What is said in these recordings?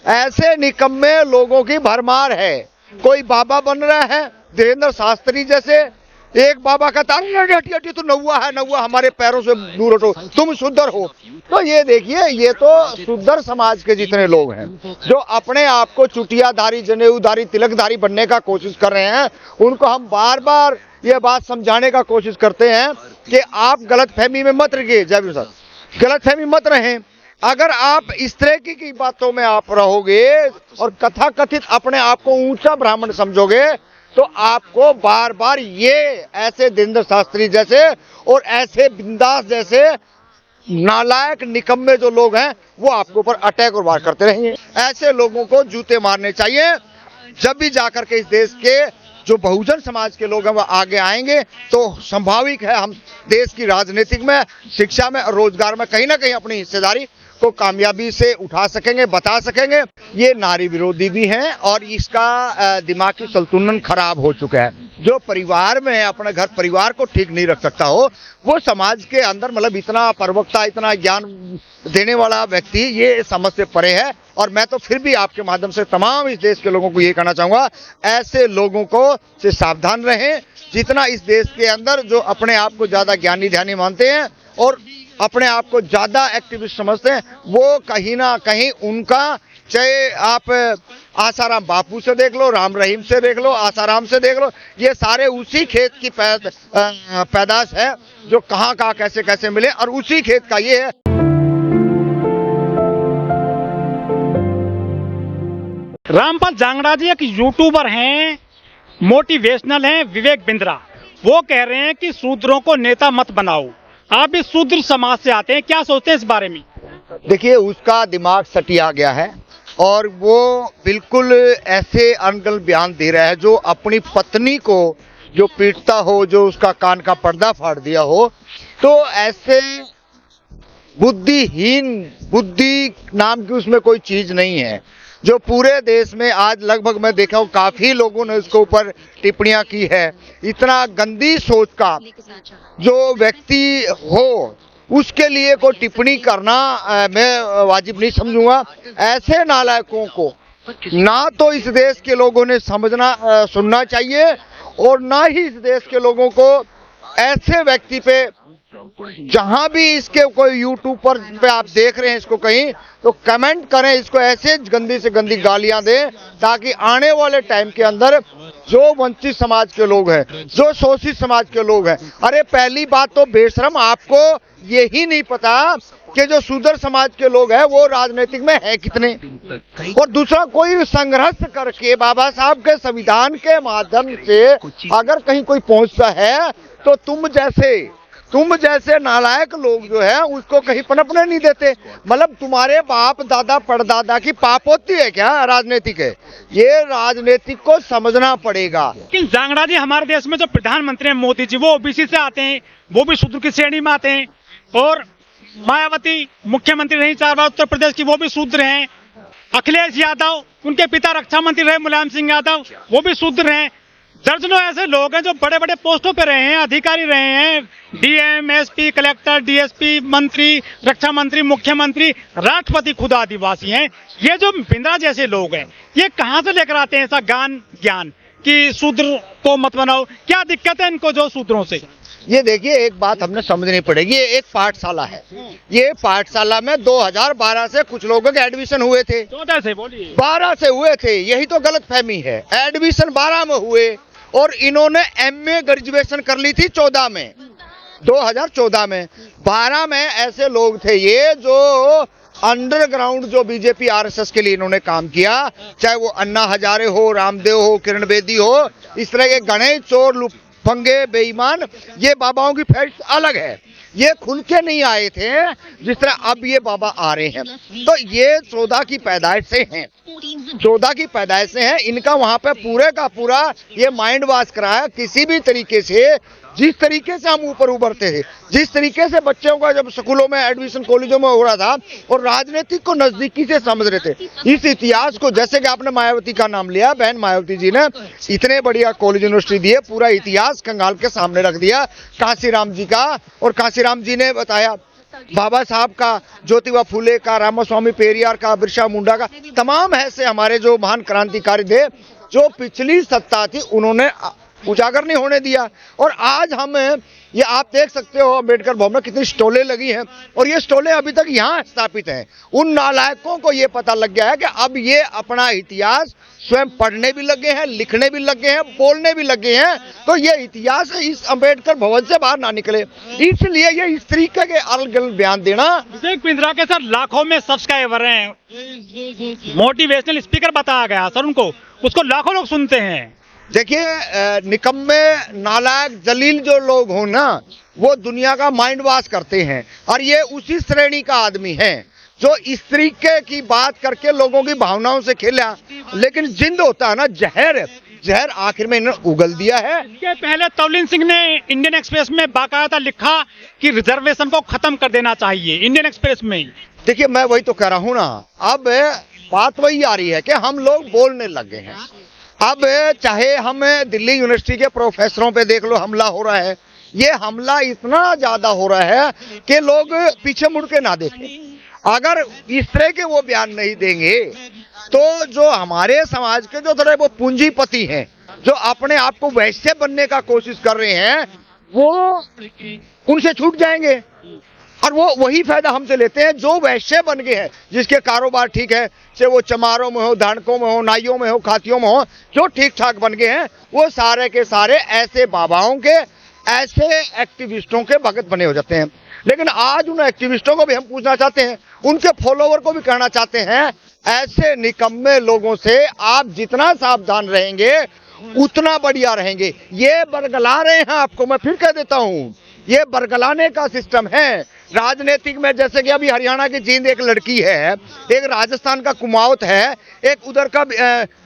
ऐसे निकम्मे लोगों की भरमार है। कोई बाबा बन रहा है धीरेन्द्र शास्त्री जैसे, एक बाबा कहता है हटी तो नौवा है, नौवा हमारे पैरों से दूर हटो, तुम शुद्धर हो। तो ये देखिए, ये तो शुद्धर समाज के जितने लोग हैं जो अपने आप को चुटियाधारी, जनेऊधारी, तिलकधारी बनने का कोशिश कर रहे हैं, उनको हम बार बार ये बात समझाने का कोशिश करते हैं कि आप गलतफहमी में मत रहिए। जय सर, गलतफहमी मत रहें। अगर आप इस तरह की बातों में आप रहोगे और कथा कथित अपने आप को ऊंचा ब्राह्मण समझोगे, तो आपको बार बार ये ऐसे धीरेन्द्र शास्त्री जैसे और ऐसे बिंदास जैसे नालायक निकम्मे जो लोग हैं वो आपके ऊपर अटैक और वार करते रहेंगे। ऐसे लोगों को जूते मारने चाहिए। जब भी जाकर के इस देश के जो बहुजन समाज के लोग हैं वो आगे आएंगे तो संभाविक है हम देश की राजनीतिक में, शिक्षा में और रोजगार में कहीं ना कहीं अपनी हिस्सेदारी को कामयाबी से उठा सकेंगे, बता सकेंगे। ये नारी विरोधी भी हैं और इसका दिमागी संतुलन खराब हो चुका है। जो परिवार में अपने घर परिवार को ठीक नहीं रख सकता हो, वो समाज के अंदर मतलब इतना प्रवक्ता, इतना ज्ञान देने वाला व्यक्ति ये समझ से परे है। और मैं तो फिर भी आपके माध्यम से तमाम इस देश के लोगों को ये कहना चाहूंगा, ऐसे लोगों को से सावधान रहें। जितना इस देश के अंदर जो अपने आप को ज्यादा ज्ञानी ध्यानी मानते हैं और अपने आप को ज्यादा एक्टिविस्ट समझते हैं, वो कहीं ना कहीं उनका, चाहे आप आसाराम बापू से देख लो, राम रहीम से देख लो, आसाराम से देख लो, ये सारे उसी खेत की पैदाश है जो कहाँ कहाँ कैसे कैसे मिले और उसी खेत का ये है। रामपाल जांगड़ा जी एक यूट्यूबर हैं, मोटिवेशनल हैं, विवेक बिंद्रा। वो कह रहे हैं कि शूद्रों को नेता मत बनाओ। आप भी शूद्र समाज से आते हैं, क्या सोचते हैं इस बारे में? देखिए, उसका दिमाग सटिया गया है और वो बिल्कुल ऐसे अनगल बयान दे रहा है जो अपनी पत्नी को जो पीटता हो, जो उसका कान का पर्दा फाड़ दिया हो। तो ऐसे बुद्धिहीन, बुद्धि नाम की उसमें कोई चीज नहीं है। जो पूरे देश में आज लगभग मैं देखा हूँ काफी लोगों ने उसके ऊपर टिप्पणियां की है। इतना गंदी सोच का जो व्यक्ति हो उसके लिए कोई टिप्पणी करना मैं वाजिब नहीं समझूंगा। ऐसे नालायकों को ना तो इस देश के लोगों ने समझना सुनना चाहिए और ना ही इस देश के लोगों को ऐसे व्यक्ति पे, जहां भी इसके कोई यूट्यूब पे आप देख रहे हैं इसको कहीं, तो कमेंट करें, इसको ऐसे गंदी से गंदी गालियां दें ताकि आने वाले टाइम के अंदर जो वंचित समाज के लोग हैं, जो शोषित समाज के लोग हैं, अरे पहली बात तो बेशरम आपको यही नहीं पता कि जो शूद्र समाज के लोग हैं वो राजनीतिक में है कितने, और दूसरा कोई संघर्ष करके बाबा साहब के संविधान के माध्यम से अगर कहीं कोई पहुंचता है तो तुम जैसे नालायक लोग जो है उसको कहीं पनपने नहीं देते। मतलब तुम्हारे बाप दादा परदादा की पापोती है क्या राजनीतिक है? ये राजनीतिक को समझना पड़ेगा। लेकिन जांगड़ा जी, हमारे देश में जो प्रधानमंत्री हैं मोदी जी, वो ओबीसी से आते हैं, वो भी शूद्र की श्रेणी में आते हैं। और मायावती मुख्यमंत्री रही 4 बार उत्तर प्रदेश की, वो भी शूद्र हैं। अखिलेश यादव, उनके पिता रक्षा मंत्री रहे मुलायम सिंह यादव, वो भी शूद्र हैं। दर्जनों ऐसे लोग हैं जो बड़े बड़े पोस्टों पे रहे हैं, अधिकारी रहे हैं, डीएम, एसपी, कलेक्टर, डीएसपी, मंत्री, रक्षा मंत्री, मुख्यमंत्री, राष्ट्रपति खुद आदिवासी हैं। ये जो बिंद्रा जैसे लोग हैं, ये कहाँ से लेकर आते हैं ऐसा ज्ञान कि शूद्र को मत बनाओ? क्या दिक्कत है इनको जो शूद्रों से? ये देखिए, एक बात हमने समझनी पड़ेगी। ये एक पाठशाला है। ये पाठशाला में 2012 से कुछ लोगों के एडमिशन हुए थे। 14 से बोलिए, 12 से हुए थे। यही तो गलतफहमी है। एडमिशन 12 में हुए और इन्होंने एमए ग्रेजुएशन कर ली थी 14 में, 2014 में। 12 में ऐसे लोग थे ये जो अंडरग्राउंड जो बीजेपी आरएसएस के लिए इन्होंने काम किया, चाहे वो अन्ना हजारे हो, रामदेव हो, किरण बेदी हो, इस तरह के गणेश चोर, फंगे, बेईमान, ये बाबाओं की फैक्ट अलग है। ये खुल के नहीं आए थे जिस तरह अब ये बाबा आ रहे हैं। तो ये 14 की पैदाइश से हैं, 14 की पैदाइश से हैं। इनका वहां पे पूरे का पूरा ये माइंड वॉश कराया किसी भी तरीके से। जिस तरीके से हम ऊपर उभरते थे, जिस तरीके से बच्चों का जब स्कूलों में एडमिशन कॉलेजों में हो रहा था और राजनीतिक को नजदीकी से समझ रहे थे, इस इतिहास को, जैसे कि आपने मायावती का नाम लिया, बहन मायावती जी ने इतने बढ़िया कॉलेज यूनिवर्सिटी दिए, पूरा इतिहास कंगाल के सामने रख दिया काशीराम जी का। और काशीराम जी ने बताया, बाबा साहब का, ज्योतिबा फुले का, रामास्वामी पेरियार का, बिरसा मुंडा का, तमाम ऐसे हमारे जो महान क्रांतिकारी थे जो पिछली सत्ता थी उन्होंने उजागर नहीं होने दिया। और आज हम ये आप देख सकते हो अम्बेडकर भवन में कितनी स्टॉलें लगी हैं और ये स्टॉलें अभी तक यहाँ स्थापित हैं। उन नालायकों को ये पता लग गया है कि अब ये अपना इतिहास स्वयं पढ़ने भी लगे हैं, लिखने भी लगे हैं, बोलने भी लगे हैं, तो ये इतिहास इस अम्बेडकर भवन से बाहर ना निकले, इसलिए ये इस तरीके के अलग अलग बयान देना। विवेक बिंद्रा के सर लाखों में सब्सक्राइबर हैं, मोटिवेशनल स्पीकर बताया गया सर उनको, उसको लाखों लोग सुनते हैं। देखिए निकम्मे नालायक जलील जो लोग हो ना वो दुनिया का माइंड वॉश करते हैं और ये उसी श्रेणी का आदमी है जो इस तरीके की बात करके लोगों की भावनाओं से खेला, लेकिन जिंद होता है ना जहर आखिर में इन्होंने उगल दिया है। इसके पहले तौलीन सिंह ने इंडियन एक्सप्रेस में बाकायदा लिखा कि रिजर्वेशन को खत्म कर देना चाहिए, इंडियन एक्सप्रेस में ही। देखिए मैं वही तो कह रहा हूँ ना, अब बात वही आ रही है कि हम लोग बोलने लगे हैं। अब चाहे हम दिल्ली यूनिवर्सिटी के प्रोफेसरों पे देख लो हमला हो रहा है, ये हमला इतना ज्यादा हो रहा है कि लोग पीछे मुड़ के ना देखें। अगर इस तरह के वो बयान नहीं देंगे तो जो हमारे समाज के जो थोड़े वो पूंजीपति हैं जो अपने आप को वैश्य बनने का कोशिश कर रहे हैं वो उनसे छूट जाएंगे और वो वही फायदा हमसे लेते हैं जो वैश्य बन गए हैं, जिसके कारोबार ठीक है, चाहे वो चमारों में हो, धानकों में हो, नाइयों में हो, खातियों में हो, जो ठीक ठाक बन गए हैं वो सारे के सारे ऐसे बाबाओं के, ऐसे एक्टिविस्टों के भगत बने हो जाते हैं। लेकिन आज उन एक्टिविस्टों को भी हम पूछना चाहते हैं, उनके फॉलोवर को भी कहना चाहते हैं, ऐसे निकम्मे लोगों से आप जितना सावधान रहेंगे उतना बढ़िया रहेंगे। ये बरगला रहे हैं आपको, मैं फिर कह देता हूँ, ये बरगलाने का सिस्टम है राजनीतिक में। जैसे कि अभी हरियाणा की जींद एक लड़की है, एक राजस्थान का कुमाऊत है, एक उधर का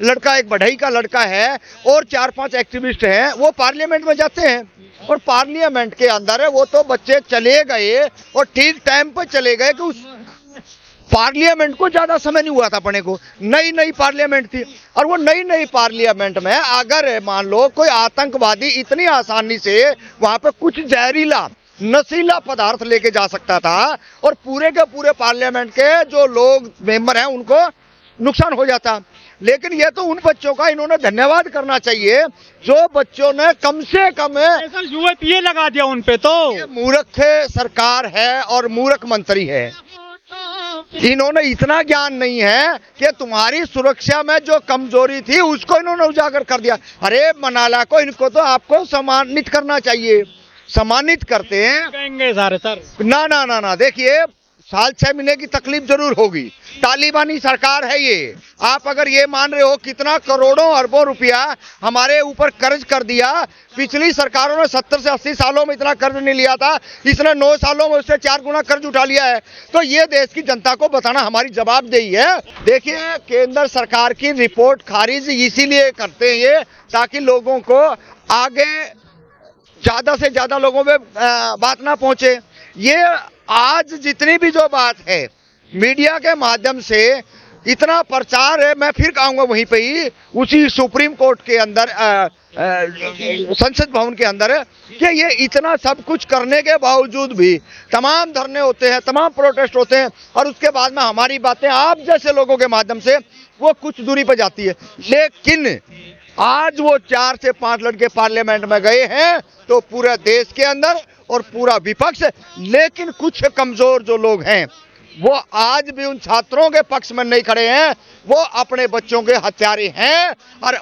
लड़का, एक बढ़ई का लड़का है और 4-5 एक्टिविस्ट हैं, वो पार्लियामेंट में जाते हैं और पार्लियामेंट के अंदर वो तो बच्चे चले गए और ठीक टाइम पर चले गए कि उस पार्लियामेंट को ज्यादा समय नहीं हुआ था पढ़ने को, नई पार्लियामेंट थी और वो नई पार्लियामेंट में अगर मान लो कोई आतंकवादी इतनी आसानी से वहां पे कुछ जहरीला नशीला पदार्थ लेके जा सकता था और पूरे के पूरे पार्लियामेंट के जो लोग मेंबर हैं उनको नुकसान हो जाता। लेकिन ये तो उन बच्चों का इन्होंने धन्यवाद करना चाहिए जो बच्चों ने कम से कम यूएपीए लगा दिया उन पे। तो मूर्ख सरकार है और मूर्ख मंत्री है, इन्होंने इतना ज्ञान नहीं है कि तुम्हारी सुरक्षा में जो कमजोरी थी उसको इन्होंने उजागर कर दिया। अरे मनाला को, इनको तो आपको सम्मानित करना चाहिए, सम्मानित करते हैं कहेंगे सारे सर। ना देखिए 6 महीने की तकलीफ जरूर होगी, तालिबानी सरकार है ये। आप अगर ये मान रहे हो कितना करोड़ों अरबों रुपया हमारे ऊपर कर्ज कर दिया, पिछली सरकारों ने 70 से 80 सालों में इतना कर्ज नहीं लिया था, इसने 9 सालों में उससे 4 गुना कर्ज उठा लिया है। तो ये देश की जनता को बताना हमारी जवाबदेही है। देखिए केंद्र सरकार की रिपोर्ट खारिज इसीलिए करते हैं ये, ताकि लोगों को आगे ज्यादा से ज्यादा लोगों में बात ना पहुंचे। ये आज जितनी भी जो बात है मीडिया के माध्यम से इतना प्रचार है, मैं फिर कहूंगा वहीं पे ही उसी सुप्रीम कोर्ट के अंदर संसद भवन के अंदर कि ये इतना सब कुछ करने के बावजूद भी तमाम धरने होते हैं, तमाम प्रोटेस्ट होते हैं और उसके बाद में हमारी बातें आप जैसे लोगों के माध्यम से वो कुछ दूरी पर जाती है। लेकिन आज वो 4 से 5 लड़के पार्लियामेंट में गए हैं तो पूरे देश के अंदर और पूरा विपक्ष, लेकिन कुछ कमजोर जो लोग हैं वो आज भी उन छात्रों के पक्ष में नहीं खड़े हैं, वो अपने बच्चों के हत्यारे हैं और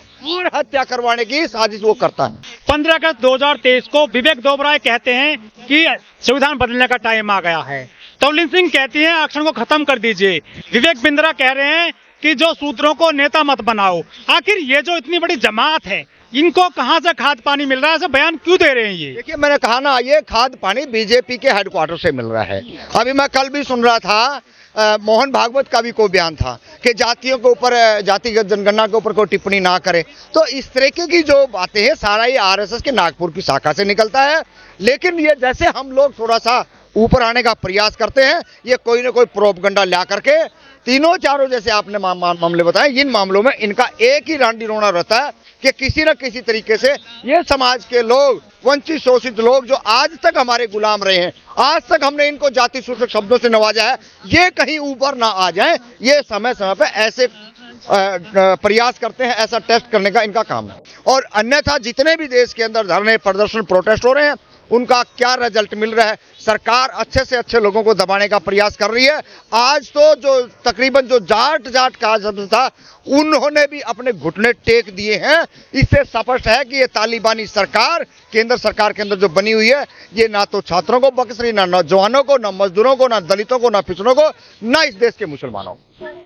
हत्या करवाने की साजिश वो करता है। 15 अगस्त 2023 को विवेक दोबराय कहते हैं कि संविधान बदलने का टाइम आ गया है, तौलीन सिंह कहती हैं आरक्षण को खत्म कर दीजिए, विवेक बिंद्रा कह रहे हैं कि जो सूत्रों को नेता मत बनाओ। आखिर ये जो इतनी बड़ी जमात है इनको कहां से खाद पानी मिल रहा है, ऐसे बयान क्यों दे रहे हैं ये? देखिए मैंने कहा ना, ये खाद पानी बीजेपी के हेडक्वार्टर से मिल रहा है। अभी मैं कल भी सुन रहा था मोहन भागवत का भी कोई बयान था कि जातियों के ऊपर, जातिगत जनगणना के ऊपर कोई टिप्पणी ना करे। तो इस तरीके की जो बातें हैं सारा ये आरएसएस के नागपुर की शाखा से निकलता है। लेकिन ये जैसे हम लोग थोड़ा सा ऊपर आने का प्रयास करते हैं, ये कोई ना कोई प्रोपगंडा ला करके तीनों चारों जैसे आपने मामले बताए, इन मामलों में इनका एक ही रांडी रोना रहता है कि किसी न किसी तरीके से ये समाज के लोग, वंचित शोषित लोग जो आज तक हमारे गुलाम रहे हैं, आज तक हमने इनको जाति सूचक शब्दों से नवाजा है, ये कहीं ऊपर ना आ जाए। ये समय समय पे ऐसे प्रयास करते हैं, ऐसा टेस्ट करने का इनका काम है। और अन्यथा जितने भी देश के अंदर धरने, प्रदर्शन, प्रोटेस्ट हो रहे हैं, उनका क्या रिजल्ट मिल रहा है? सरकार अच्छे से अच्छे लोगों को दबाने का प्रयास कर रही है। आज तो जो तकरीबन जो जाट कहा जाता था, उन्होंने भी अपने घुटने टेक दिए हैं। इससे स्पष्ट है कि ये तालिबानी सरकार, केंद्र सरकार के अंदर जो बनी हुई है, ये ना तो छात्रों को बख्श रही, ना नौजवानों को, ना मजदूरों को, ना दलितों को, ना पिछड़ों को, ना इस देश के मुसलमानों को।